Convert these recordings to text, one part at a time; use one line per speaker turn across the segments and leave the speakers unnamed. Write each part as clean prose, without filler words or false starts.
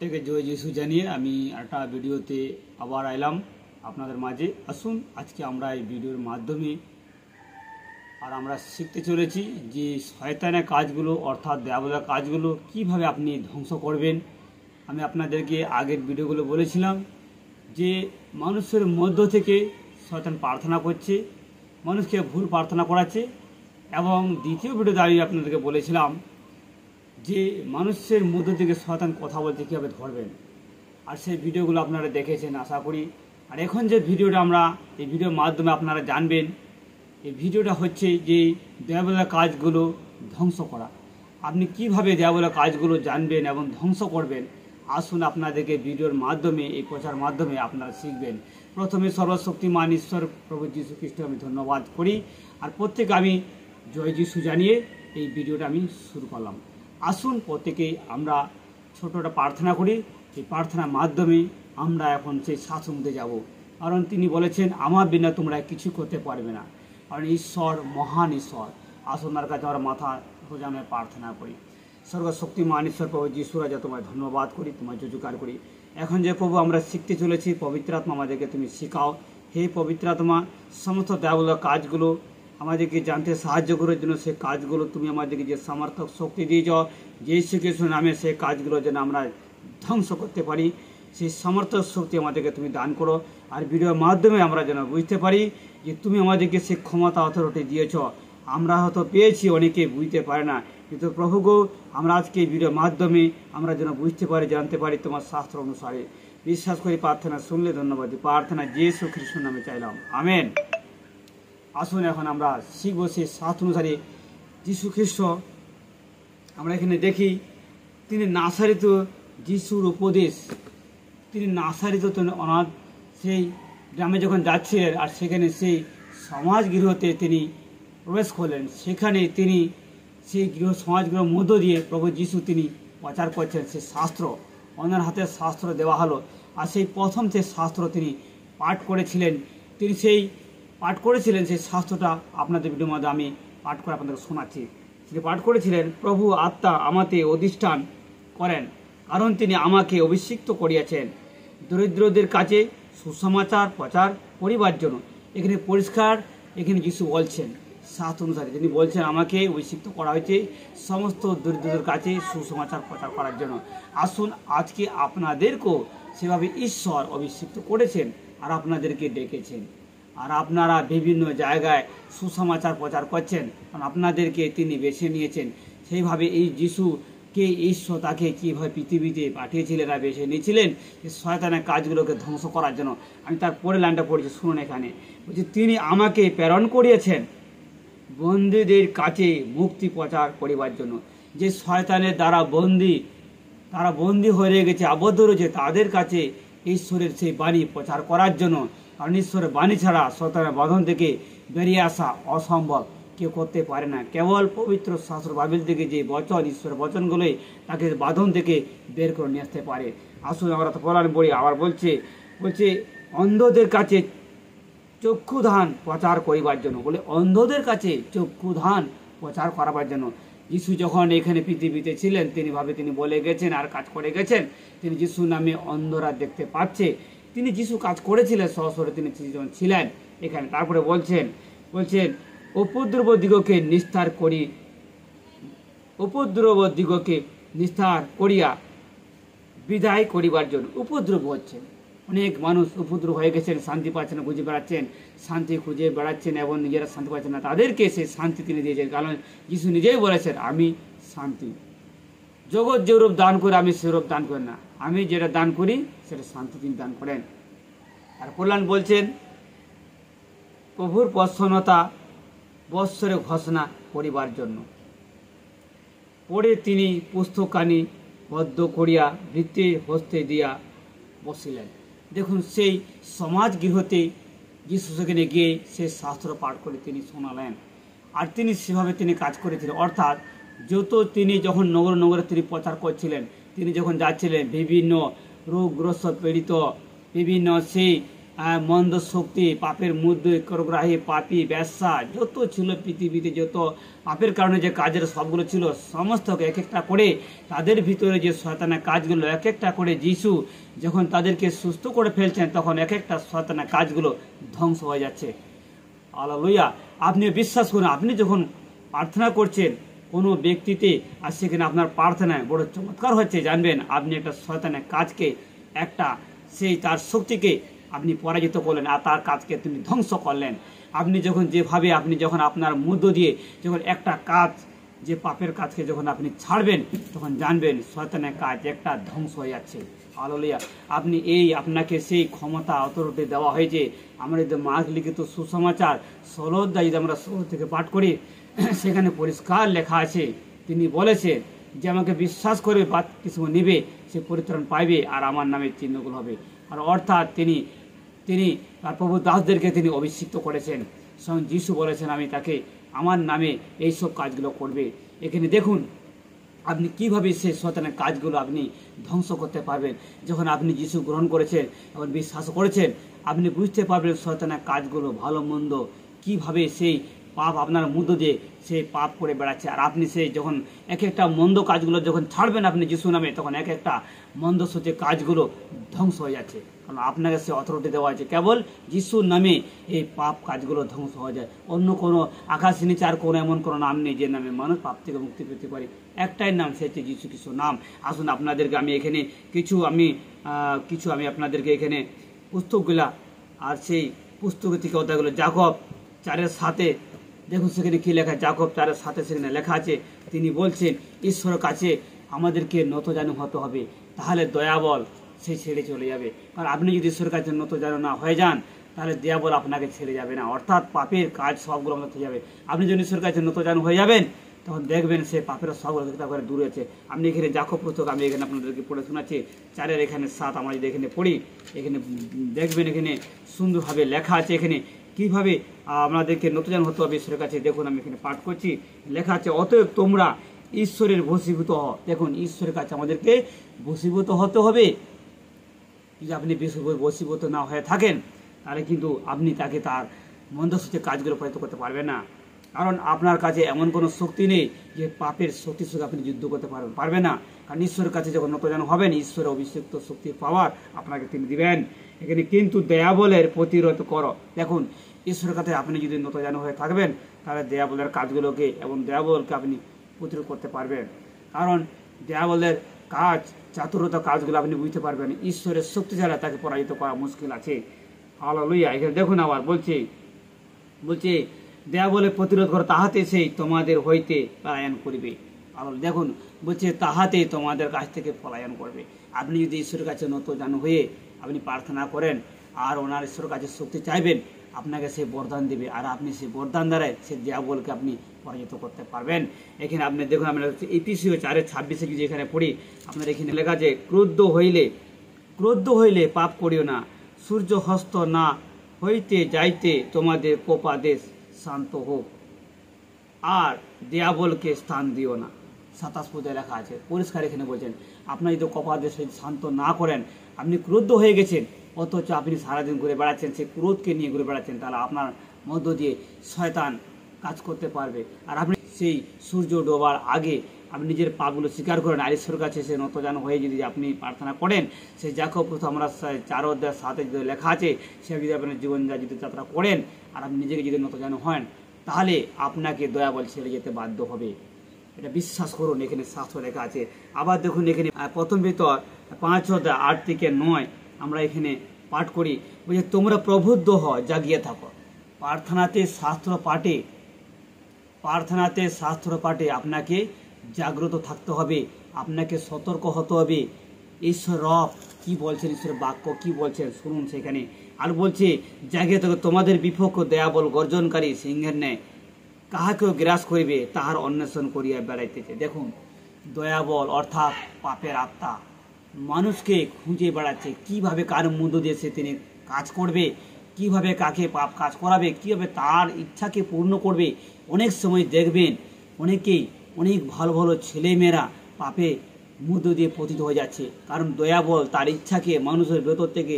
থেকে জয় যিশু জানিয়ে আমি একটা ভিডিওতে আবার আইলাম আপনাদের মাঝে। আসুন আজকে আমরা এই ভিডিওর মাধ্যমে আর আমরা শিখতে চলেছি যে শয়তানের কাজগুলো অর্থাৎ দেয়াবলের কাজগুলো কিভাবে আপনি ধ্বংস করবেন। আমি আপনাদেরকে আগের ভিডিওগুলো বলেছিলাম যে মানুষের মধ্য থেকে শয়তান প্রার্থনা করছে, মানুষকে ভুল প্রার্থনা করাচ্ছে। এবং দ্বিতীয় ভিডিওতে আমি আপনাদেরকে বলেছিলাম যে মানুষের মধ্য থেকে শয়তান কথা বলতে কীভাবে ধরবেন, আর সেই ভিডিওগুলো আপনারা দেখেছেন আশা করি। আর এখন যে ভিডিওটা আমরা এই ভিডিওর মাধ্যমে আপনারা জানবেন, এই ভিডিওটা হচ্ছে যে দেয়াবলের কাজগুলো ধ্বংস করা। আপনি কিভাবে দেয়াবলের কাজগুলো জানবেন এবং ধ্বংস করবেন, আসুন আপনাদেরকে ভিডিওর মাধ্যমে এই প্রচার মাধ্যমে আপনারা শিখবেন। প্রথমে সর্বশক্তিমান ঈশ্বর প্রভু যীশু খ্রিস্টকে আমি ধন্যবাদ করি, আর প্রত্যেকে আমি জয় যিশু জানিয়ে এই ভিডিওটা আমি শুরু করলাম। আসুন প্রত্যেকে আমরা ছোটটা প্রার্থনা করি। এই প্রার্থনার মাধ্যমে আমরা এখন সেই শাসনতে যাব, কারণ তিনি বলেছেন আমার বিনা তোমরা কিছু করতে পারবে না। কারণ ঈশ্বর মহান ঈশ্বর। আসুন তার কাছে আমরা মাথা সোজা আমরা প্রার্থনা করি। সর্বশক্তিমান ঈশ্বর প্রভু যীশু রাজা, তোমায় ধন্যবাদ করি, তোমায় জয়জয়কার করি। এখন যে প্রভু আমরা শিখতে চলেছি, পবিত্র আত্মা আমাদেরকে তুমি শেখাও। হে পবিত্র আত্মা, সমস্ত দেয়াবলের কাজগুলো আমাদেরকে জানতে সাহায্য করার জন্য সেই কাজগুলো তুমি আমাদেরকে যে সামর্থ্য শক্তি দিয়েছ, যে শ্রীকৃষ্ণ নামে সেই কাজগুলো যেন আমরা ধ্বংস করতে পারি, সেই সামর্থ্য শক্তি আমাদেরকে তুমি দান করো। আর ভিডিওর মাধ্যমে আমরা যেন বুঝতে পারি যে তুমি আমাদেরকে সেই ক্ষমতা অথরিটি দিয়েছ। আমরা হয়তো পেয়েছি, অনেকে বুঝতে পারে না, কিন্তু প্রভু গো, আমরা আজকে এই ভিডিওর মাধ্যমে আমরা যেন বুঝতে পারি, জানতে পারি তোমার শাস্ত্র অনুসারে। বিশ্বাস করি প্রার্থনা শুনলে ধন্যবাদ। প্রার্থনা যীশু খ্রিস্ট নামে চাইলাম, আমেন। আসুন এখন আমরা শিখব সেই শাস্ত্র অনুসারে যীশু খ্রিস্ট। আমরা এখানে দেখি তিনি নাসারিত যিশুর উপদেশ, তিনি নাসারিত অনাথ সেই গ্রামে যখন যাচ্ছিলেন, আর সেখানে সেই সমাজ গৃহতে তিনি প্রবেশ করলেন। সেখানে তিনি সেই সমাজগৃহের মধ্য দিয়ে প্রভু যিশু তিনি প্রচার করছেন সেই শাস্ত্র। ওনার হাতে শাস্ত্র দেওয়া হলো, আর সেই প্রথম সেই শাস্ত্র তিনি পাঠ করেছিলেন। তিনি সেই পাঠ করেছিলেন সেই শাস্ত্রটা আপনাদের ভিডিওর মধ্যে আমি পাঠ করে আপনাদের শোনাচ্ছি। তিনি পাঠ করেছিলেন, প্রভু আত্মা আমাতে অধিষ্ঠান করেন, কারণ তিনি আমাকে অভিষিক্ত করিয়াছেন দরিদ্রদের কাছে সুসমাচার প্রচার করিবার জন্য। এখানে পরিষ্কার এখানে যিশু বলছেন শাস্ত্র অনুসারে, তিনি বলছেন আমাকে অভিষিক্ত করা হয়েছে সমস্ত দরিদ্রদের কাছে সুসমাচার প্রচার করার জন্য। আসুন আজকে আপনাদেরকেও সেভাবে ঈশ্বর অভিষিক্ত করেছেন আর আপনাদেরকে ডেকেছেন, আর আপনারা বিভিন্ন জায়গায় সুসমাচার প্রচার করছেন, কারণ আপনাদেরকে তিনি বেছে নিয়েছেন। সেইভাবে এই যিশুকে ঈশ্বর তাকে কীভাবে পৃথিবীতে পাঠিয়েছিলেন আর বেছে নিয়েছিলেন শয়তানের কাজগুলোকে ধ্বংস করার জন্য। আমি তার পরে লাইনটা পড়েছি, শুনুন। এখানে বলছি, তিনি আমাকে প্রেরণ করিয়েছেন বন্দীদের কাছে মুক্তি প্রচার করিবার জন্য। যে শয়তানের দ্বারা তারা বন্দী হয়ে গেছে, আবদ্ধ রয়েছে, তাদের কাছে ঈশ্বরের সেই বাণী প্রচার করার জন্য। কারণ ঈশ্বরের বাণী ছাড়া শয়তানের বাঁধন থেকে বেরিয়ে আসা অসম্ভব, কেউ করতে পারে না। কেবল পবিত্র শাস্ত্র বাইবেল থেকে যে বচন, ঈশ্বরের বচনগুলোই তাকে বাঁধন থেকে বের করে নিয়ে আসতে পারে। আসুন আমরা তো পড়ার বই আবার বলছে অন্ধদের কাছে চক্ষুধান প্রচার করিবার জন্য। বলে অন্ধদের কাছে চক্ষুধান প্রচার করাবার জন্য। যিশু যখন এখানে পৃথিবীতে ছিলেন, তিনি বলে গেছেন আর কাজ করে গেছেন। তিনি যিশু নামে অন্ধরা দেখতে পাচ্ছে। তিনি যিশু কাজ করেছিলেন সরাসরি, তিনি যখন ছিলেন এখানে। তারপরে বলছেন উপদ্রব দিগকে নিস্তার করিয়া বিদায় করিবার জন্য। উপদ্রব হচ্ছেন, অনেক মানুষ উপদ্রব হয়ে গেছেন, শান্তি পাচ্ছেন না, শান্তি খুঁজে বেড়াচ্ছেন এবং নিজেরা শান্তি পাচ্ছেন না। তাদেরকে সেই শান্তি তিনি দিয়েছেন, কারণ যিশু নিজেই বলেছেন আমি শান্তি। জগৎ যেরূপ দান করে আমি সেরূপ দান করি না, আমি যেটা দান করি সেটা শান্তি তিনি দান করেন। আর কল্যাণ বলছেন প্রভুর প্রসন্নতা বৎসরে ঘোষণা করিবার জন্য। পরে তিনি পুস্তকানি বদ্ধ করিয়া বৃত্তি হস্তে দিয়া বসিলেন। দেখুন সেই সমাজ গৃহতে যিশু সেখানে গিয়ে সে শাস্ত্র পাঠ করে তিনি শোনালেন, আর তিনি সেভাবে তিনি কাজ করেছিলেন। অর্থাৎ তিনি যখন নগরে তিনি প্রচার করছিলেন, তিনি যখন যাচ্ছিলেন বিভিন্ন রোগগ্রস্ত পীড়িত, বিভিন্ন সেই মন্দ শক্তি, পাপের মধ্যে করগ্রাহী, পাপী, ব্যবসা যত ছিল পৃথিবীতে, যত পাপের কারণে যে কাজের সবগুলো ছিল সমস্ত এক একটা করে তাদের ভিতরে যে শয়তানের কাজগুলো এক একটা করে যিশু যখন তাদেরকে সুস্থ করে ফেলছেন, তখন এক একটা শয়তানের কাজগুলো ধ্বংস হয়ে যাচ্ছে। হালেলুয়া। আপনি বিশ্বাস করুন, আপনি যখন প্রার্থনা করছেন কোনো ব্যক্তিতে, আর সেখানে আপনার প্রার্থনায় বড় চমৎকার হচ্ছে, জানবেন আপনি একটা শয়তানের কাজকে, একটা সেই তার শক্তিকে আপনি পরাজিত করলেন আর তার কাজকে তুমি ধ্বংস করলেন। আপনি যখন যেভাবে আপনি যখন আপনার মধ্য দিয়ে যখন একটা কাজ, যে পাপের কাজকে যখন আপনি ছাড়বেন, তখন জানবেন শয়তানের কাজ একটা ধ্বংস হয়ে যাচ্ছে। হালেলুয়া। আপনি আপনাকে সেই ক্ষমতা অথরিটি দেওয়া হয়েছে। আমরা যদি মার্ক লিখিত সুসমাচার 16 অধ্যায় যদি আমরা 16 থেকে পাঠ করি, সেখানে পরিষ্কার লেখা আছে, তিনি বলেছেন যে আমাকে বিশ্বাস করে বাপ্তিস্ম নেবে সে পরিত্রাণ পাইবে আর আমার নামে চিহ্নগুলো হবে। আর অর্থাৎ তিনি তার প্রভু দাসদেরকে তিনি অভিষিক্ত করেছেন। স্বয়ং যিশু বলেছেন আমি তাকে আমার নামে এইসব কাজগুলো করবে। এখানে দেখুন আপনি কিভাবে সেই শয়তানের কাজগুলো আপনি ধ্বংস করতে পারবেন। যখন আপনি যিশু গ্রহণ করেছেন এবং বিশ্বাস করেছেন, আপনি বুঝতে পারবেন শয়তানের কাজগুলো ভালো মন্দ কিভাবে সেই পাপ আপনার মধ্য দিয়ে সেই পাপ করে বেড়াচ্ছে। আর আপনি সেই যখন এক একটা মন্দ কাজগুলো যখন ছাড়বেন আপনি যিশু নামে, তখন এক একটা মন্দ সত্যি কাজগুলো ধ্বংস হয়ে যাচ্ছে। কারণ আপনাকে সে অথরিটি দেওয়া আছে, কেবল যিশুর নামে এই পাপ কাজগুলো ধ্বংস হয়ে যায়। অন্য কোনো আকাশ নিচে আর কোনো এমন কোনো নাম নেই যে নামে মানুষ পাপ থেকে মুক্তি পেতে পারে। একটাই নাম, সে হচ্ছে যিশু খ্রিস্ট নাম। আসুন আপনাদেরকে আমি এখানে কিছু আমি আপনাদেরকে এখানে পুস্তকগুলা, আর সেই পুস্তক থেকে অধ্যায়গুলো যাকব 4:7 দেখুন সেখানে কি লেখা। যাকব 4:7 সেখানে লেখা আছে, তিনি বলছেন ঈশ্বরের কাছে আমাদেরকে নতজানু হতে হবে, তাহলে দয়াবল সে ছেড়ে চলে যাবে। কারণ আপনি যদি ঈশ্বরের কাছে নতজানু না হয়ে যান, তাহলে দয়াবল আপনাকে ছেড়ে যাবে না, অর্থাৎ পাপের কাজ সবগুলো আমাদের হয়ে যাবে। আপনি যদি ঈশ্বরের কাছে নতজানু হয়ে যাবেন, তখন দেখবেন সে পাপের সবগুলো করে দূরে আছে। আপনি এখানে যাকব পুস্তক আমি এখানে আপনাদেরকে পড়ে শোনাচ্ছি 4:7 আমরা যদি এখানে পড়ি, এখানে দেখবেন এখানে সুন্দরভাবে লেখা আছে এখানে কিভাবে আমাদেরকে নতজানু হতে হবে ঈশ্বরের কাছে। দেখুন আমি এখানে পাঠ করছি, লেখা আছে অতএব তোমরা ঈশ্বরের বশীভূত হও। দেখুন ঈশ্বরের কাছে আমাদেরকে বশীভূত হতে হবে। যদি আপনি বশীভূত না হয়ে থাকেন, তাহলে কিন্তু আপনি তাকে তার মন্দসূচির কাজগুলো পরিণত করতে পারবেন না। কারণ আপনার কাছে এমন কোনো শক্তি নেই যে পাপের শক্তির সঙ্গে আপনি যুদ্ধ করতে পারবেন না। কারণ ঈশ্বরের কাছে যখন নতজানু হবেন, ঈশ্বরের অভিষিক্ত শক্তির পাওয়ার আপনাকে তিনি দিবেন। এখানে কিন্তু দয়াবলের প্রতিরোধ করো। দেখুন ঈশ্বরের কাছে আপনি যদি নতজানু হয়ে থাকবেন, তাহলে দয়াবলের কাজগুলোকে এবং দয়াবলকে আপনি প্রতিরোধ করতে পারবেন। কারণ দয়াবলের কাজ, চাতুরতা কাজগুলো আপনি বুঝতে পারবেন। ঈশ্বরের শক্তি ছাড়া তাকে পরাজিত করা মুশকিল আছে। হালেলুয়া। এখানে দেখুন আবার বলছে দয়াবলের প্রতিরোধ করো, তাহাতে সেই তোমাদের হইতে পলায়ন করবে। দেখুন বলছে তাহাতে তোমাদের কাছ থেকে পলায়ন করবে। আপনি যদি ঈশ্বরের কাছে নতজানু হয়ে আপনি প্রার্থনা করেন আর ওনার ঈশ্বরের কাছে শক্তি চাইবেন, আপনাকে সে বরদান দিবে, আর আপনি সেই বরদান দ্বারাই সে দয়াবলকে আপনি পরাজিত করতে পারবেন। এখানে আপনি দেখুন আমরা এপিসিও 4:26 যদি এখানে পড়ি, আপনার এখানে লেখা আছে ক্রোধ হইলে পাপ করিও না, সূর্য হস্ত না হইতে যাইতে তোমাদের কোপাদেশ শান্ত হোক, আর দয়াবলকে স্থান দিও না। 27 পদে লেখা আছে পরিষ্কার। এখানে বলছেন আপনার যদি কোপাদেশ শান্ত না করেন, আপনি ক্রুদ্ধ হয়ে গেছেন, অথচ আপনি সারাদিন ঘুরে বেড়াচ্ছেন, সেই ক্রোধকে নিয়ে ঘুরে বেড়াচ্ছেন, তাহলে আপনার মধ্য দিয়ে শয়তান কাজ করতে পারবে। আর আপনি সেই সূর্য ডোবার আগে আপনি নিজের পাপগুলো স্বীকার করেন আর ঈশ্বরের কাছে সে নতজানু হয়ে যদি আপনি প্রার্থনা করেন, সেই যাকব প্রথম আমরা 4:7 যদি লেখা আছে, সে যদি আপনার জীবন যদি যাত্রা করেন আর আপনি নিজেকে যদি নতজানু হন, তাহলে আপনাকে দয়াবল ছেড়ে যেতে বাধ্য হবে। এটা বিশ্বাস করুন, এখানে শাস্ত্র লেখা আছে। আবার দেখুন এখানে প্রথম ভিতর 5:8-9 আমরা এখানে পাঠ করি, বলছে তোমরা প্রবুদ্ধ হও, জাগিয়ে থাকো। প্রার্থনাতে শাস্ত্র পাঠে আপনাকে জাগ্রত থাকতে হবে, আপনাকে সতর্ক হতে হবে। ঈশ্বর রব কি বলছেন, ঈশ্বরের বাক্য কি বলছেন শুনুন সেখানে। আর বলছে জাগিয়ে থাকো, তোমাদের বিপক্ষ দয়াবল গর্জনকারী সিংহের ন্যায় কাহাকেও গ্রাস করিবে, তাহার অন্বেষণ করিয়া বেড়াইতেছে। দেখুন দয়াবল অর্থাৎ পাপের আত্মা মানুষকে খুঁজে বেড়াচ্ছে, কিভাবে কার মধ্য দিয়ে সে তিনি কাজ করবে, কিভাবে কাকে পাপ কাজ করাবে, কিভাবে তার ইচ্ছাকে পূর্ণ করবে। অনেক সময় দেখবেন অনেক ভালো ভালো ছেলেমেয়েরা পাপে মধ্য দিয়ে পতিত হয়ে যাচ্ছে, কারণ দয়াবল তার ইচ্ছাকে মানুষের ভেতর থেকে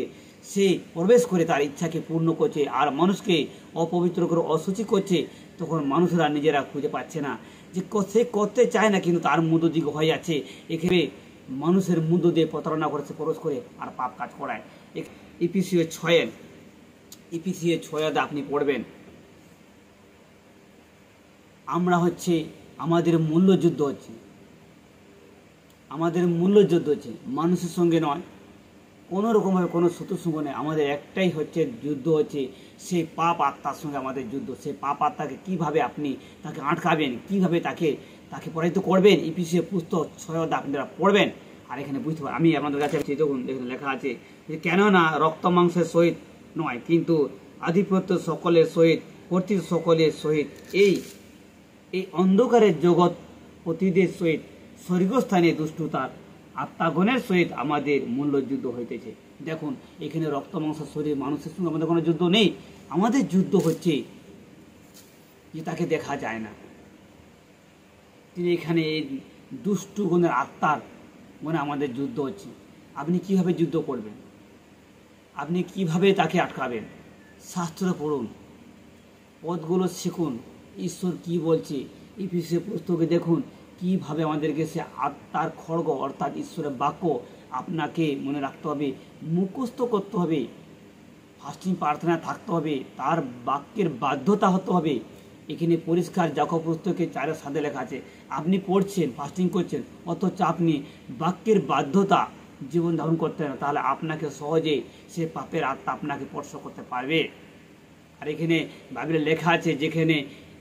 সে প্রবেশ করে তার ইচ্ছাকে পূর্ণ করছে আর মানুষকে অপবিত্র করে অসুচি করছে, তখন মানুষরা নিজেরা খুঁজে পাচ্ছে না যে সে করতে চায় না, কিন্তু তার মধ্য দিকে হয়ে যাচ্ছে। এখানে মানুষের মধ্য দিয়ে প্রতারণা করে সে প্রবেশ করে আর পাপ কাজ করায়। ইপিসিও 6 আপনি পড়বেন, আমরা হচ্ছে আমাদের মূল্যযুদ্ধ হচ্ছে, মানুষের সঙ্গে নয়, কোনো রকমভাবে কোনো শত্রুর সঙ্গে নেই। আমাদের একটাই হচ্ছে যুদ্ধ হচ্ছে সেই পাপ আত্মার সঙ্গে আমাদের যুদ্ধ। সেই পাপ আত্মাকে কীভাবে আপনি তাকে আটকাবেন, কীভাবে তাকে পরাজিত করবেন, ইপিসিও পুস্তক 6 আপনারা পড়বেন আর এখানে বুঝতে পারেন। আমি আপনাদের কাছে দেখুন, এখানে লেখা আছে যে কেননা রক্ত মাংসের সহিত নয়, কিন্তু আধিপত্য সকলের সহিত, কর্তৃত্ব সকলের সহিত, এই অন্ধকারের জগৎ পতিদের সহিত, স্বর্গস্থানে দুষ্টতার আত্মাগণের সহিত আমাদের মূল্যযুদ্ধ হইতেছে। দেখুন, এখানে রক্ত মাংস শরীর মানুষের সঙ্গে আমাদের কোনো যুদ্ধ নেই। আমাদের যুদ্ধ হচ্ছে যে তাকে দেখা যায় না, তিনি এখানে এই দুষ্টগুণের আত্মার মানে আমাদের যুদ্ধ হচ্ছে। আপনি কিভাবে যুদ্ধ করবেন, আপনি কিভাবে তাকে আটকাবেন? শাস্ত্র পড়ুন, পদগুলো শিখুন, ঈশ্বর কি বলছে ইপিসিও পুস্তকে দেখুন কিভাবে আমাদেরকে সে আত্মার খড়গ অর্থাৎ ঈশ্বরের বাক্য আপনাকে মনে রাখতে হবে, মুখস্থ করতে হবে, ফাস্টিং প্রার্থনা থাকতে হবে, তার বাক্যের বাধ্যতা হতে হবে। এখানে পরিষ্কার যাকব পুস্তকে 4:7 লেখা আছে, আপনি পড়ছেন, ফাস্টিং করছেন, অথচ আপনি বাক্যের বাধ্যতা জীবন ধারণ করতে না, তাহলে আপনাকে সহজে সে পাপের আত্মা আপনাকে স্পর্শ করতে পারবে। আর এখানে বাইবেলে লেখা আছে যেখানে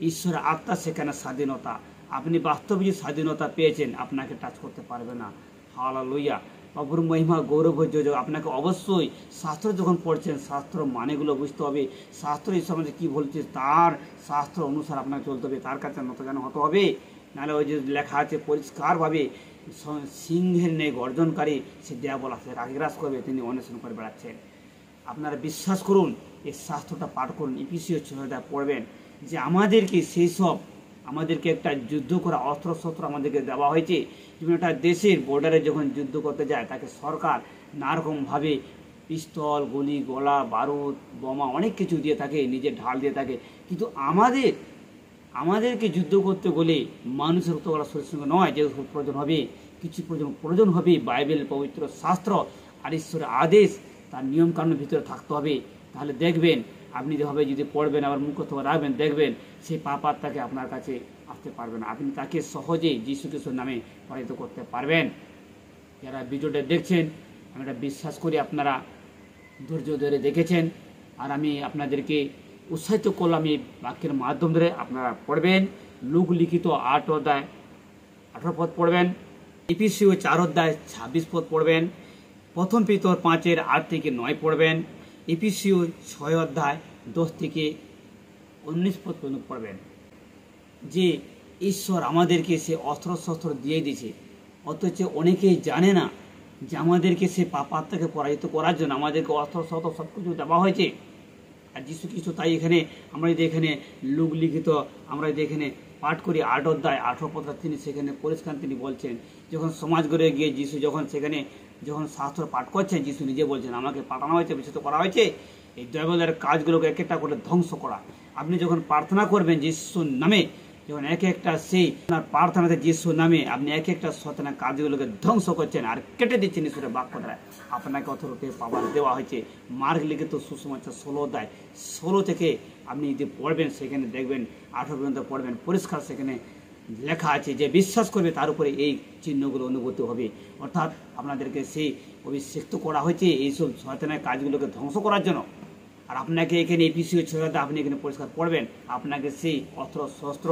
ঈশ্বর আত্মা সেখানে স্বাধীনতা। আপনি বাস্তবে যে স্বাধীনতা পেয়েছেন আপনাকে টাচ করতে পারবে না। হালেলুয়া, প্রভুর মহিমা গৌরব যোগ। আপনাকে অবশ্যই শাস্ত্র যখন পড়ছেন শাস্ত্র মানেগুলো বুঝতে হবে, শাস্ত্র এই সমাজে কী বলছে তার শাস্ত্র অনুসার আপনাকে চলতে হবে, তার কাছে নতজান হতে হবে। নাহলে ওই যে লেখা আছে পরিষ্কারভাবে সিংহের নেই গর্জনকারী সে দেয়াবল আছে রাগগ্রাস করবে, তিনি অন্বেষণ করে বেড়াচ্ছেন। আপনারা বিশ্বাস করুন, এই শাস্ত্রটা পাঠ করুন, ইপিসিও 6 পড়বেন যে আমাদেরকে সেই সব আমাদেরকে একটা যুদ্ধ করা অস্ত্র শস্ত্র আমাদেরকে দেওয়া হয়েছে। যেমন একটা দেশের বর্ডারে যখন যুদ্ধ করতে যায় তাকে সরকার নানারকমভাবে পিস্তল, গুলি, গোলা, বারুদ, বোমা অনেক কিছু দিয়ে থাকে, নিজের ঢাল দিয়ে থাকে। কিন্তু আমাদেরকে যুদ্ধ করতে গেলে মানুষের রক্ত করা শরীর সঙ্গে নয়, যে প্রয়োজন হবে কিছু প্রয়োজন হবে বাইবেল পবিত্র শাস্ত্র আর ঈশ্বরের আদেশ, তার নিয়মকানুনের ভিতরে থাকতে হবে। তাহলে দেখবেন আপনি যেভাবে যদি পড়বেন আবার মুখস্থ রাখবেন, দেখবেন সেই পাপ আত্মাকে আপনার কাছে আসতে পারবে না। আপনি তাকে সহজেই যীশু খ্রিস্টের নামে পরাজিত করতে পারবেন। যারা ভিডিওটা দেখছেন আমি এটা বিশ্বাস করি আপনারা ধৈর্য ধরে দেখেছেন, আর আমি আপনাদেরকে উৎসাহিত করলাম এই বাক্যের মাধ্যম ধরে আপনারা পড়বেন। লুক লিখিত 8 পদ পড়বেন, ইপিসিও 4:26 পদ পড়বেন, প্রথম পিতর 5:8 থেকে 9 পড়বেন, ইপিসিও 6:10 থেকে 19 পদ পর্যন্ত পড়বেন। যে ঈশ্বর আমাদেরকে সে অস্ত্র শস্ত্র দিয়ে দিয়েছে, অথচ অনেকেই জানে না যে আমাদেরকে সে পাপাত্মাকে পরাজিত করার জন্য আমাদেরকে অস্ত্র শস্ত্র সব কিছু দেওয়া হয়েছে। আর যীশু খ্রিস্ট তাই এখানে আমরা যদি এখানে লুক লিখিত আমরা যদি এখানে পাঠ করি 8:18 পদ, তিনি সেখানে পরিষ্কার তিনি বলছেন যখন সমাজ গড়ে গিয়ে যীশু যখন শাস্ত্র পাঠ করছেন, যীশু নিজে বলছেন আমাকে পাঠানো হয়েছে, বিশেষ করা হয়েছে এই দেবলের কাজগুলোকে এক একটা করে ধ্বংস করা। আপনি যখন প্রার্থনা করবেন যিশুর নামে, যখন এক একটা সেই আপনার প্রার্থনাতে যিশুর নামে আপনি এক একটা শয়তানের কাজগুলোকে ধ্বংস করছেন আর কেটে দিচ্ছেন ঈশ্বরের বাক্য দ্বারা, আপনাকে অথরিটি পাওয়ার দেওয়া হয়েছে। মার্ক লিখিত সুসমাচার 16 থেকে আপনি যদি পড়বেন সেখানে দেখবেন 18 পর্যন্ত পড়বেন, পরিষ্কার সেখানে লেখা আছে যে বিশ্বাস করবে তার উপরে এই চিহ্নগুলো অনুভূতি হবে। অর্থাৎ আপনাদেরকে সেই অভিষিক্ত করা হয়েছে এইসব শয়তানের কাজগুলোকে ধ্বংস করার জন্য। আর আপনাকে এখানে ইপিসিও 6 আপনি এখানে পরিষ্কার পড়বেন, আপনাকে সেই অস্ত্র শস্ত্র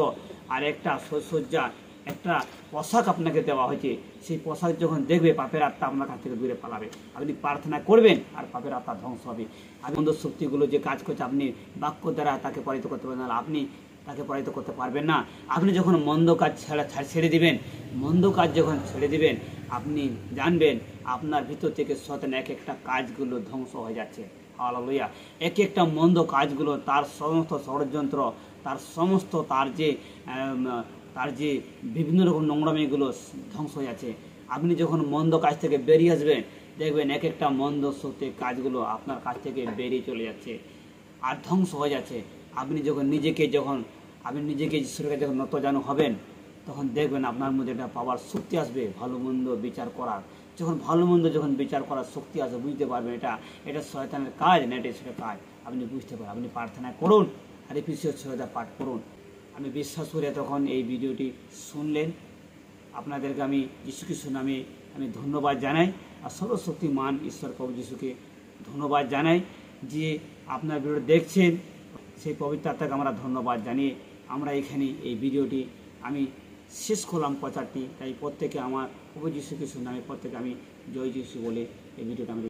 আর একটা সজ্জা একটা পোশাক আপনাকে দেওয়া হয়েছে। সেই পোশাক যখন দেখবে পাপের আত্মা আপনার কাছ থেকে দূরে পালাবে। আপনি প্রার্থনা করবেন আর পাপের আত্মা ধ্বংস হবে। আর মন্দ শক্তিগুলো যে কাজ করছে আপনি বাক্য দ্বারা তাকে পরাজিত করতে পারবেন না, আপনি তাকে পরাজিত করতে পারবেন না। আপনি যখন মন্দ কাজ ছেড়ে দিবেন, মন্দ কাজ যখন ছেড়ে দিবেন আপনি জানবেন আপনার ভিতর থেকে শয়তান এক একটা কাজগুলো ধ্বংস হয়ে যাচ্ছে। হালেলুয়া, এক একটা মন্দ কাজগুলো তার সমস্ত ষড়যন্ত্র, তার যে বিভিন্ন রকম নোংরামিগুলো ধ্বংস হয়ে যাচ্ছে। আপনি যখন মন্দ কাজ থেকে বেরিয়ে আসবেন, দেখবেন এক একটা মন্দ শক্তি কাজগুলো আপনার কাছ থেকে বেরিয়ে চলে যাচ্ছে আর ধ্বংস হয়ে যাচ্ছে। আপনি নিজেকে ঈশ্বরের কাছে যখন নতজানু হবেন, তখন দেখবেন আপনার মধ্যে একটা পাওয়ার শক্তি আসবে ভালো মন্দ বিচার করার। যখন ভালো মন্দ বিচার করার শক্তি আসবে, বুঝতে পারবেন এটা শয়তানের কাজ না, এটা ঈশ্বরের কাজ। আপনি বুঝতে পারেন, আপনি প্রার্থনা করুন আর এপিসোড সহায়তা পাঠ করুন। আমি বিশ্বাস করি তখন এই ভিডিওটি শুনলেন। আপনাদেরকে আমি যীশু খ্রিস্টের নামে আমি ধন্যবাদ জানাই আর সর্বশক্তিমান ঈশ্বর প্রভু যীশুকে ধন্যবাদ জানাই যে আপনার ভিডিও দেখছেন। সেই পবিত্র আত্মাকে আমরা ধন্যবাদ জানিয়ে আমরা এখানে এই ভিডিওটি আমি শেষ করলাম প্রচারটি। তাই প্রত্যেকে আমার প্রভু যীশু খ্রিস্টের নামে প্রত্যেকে আমি জয় যীশু বলে এই ভিডিওটা আমি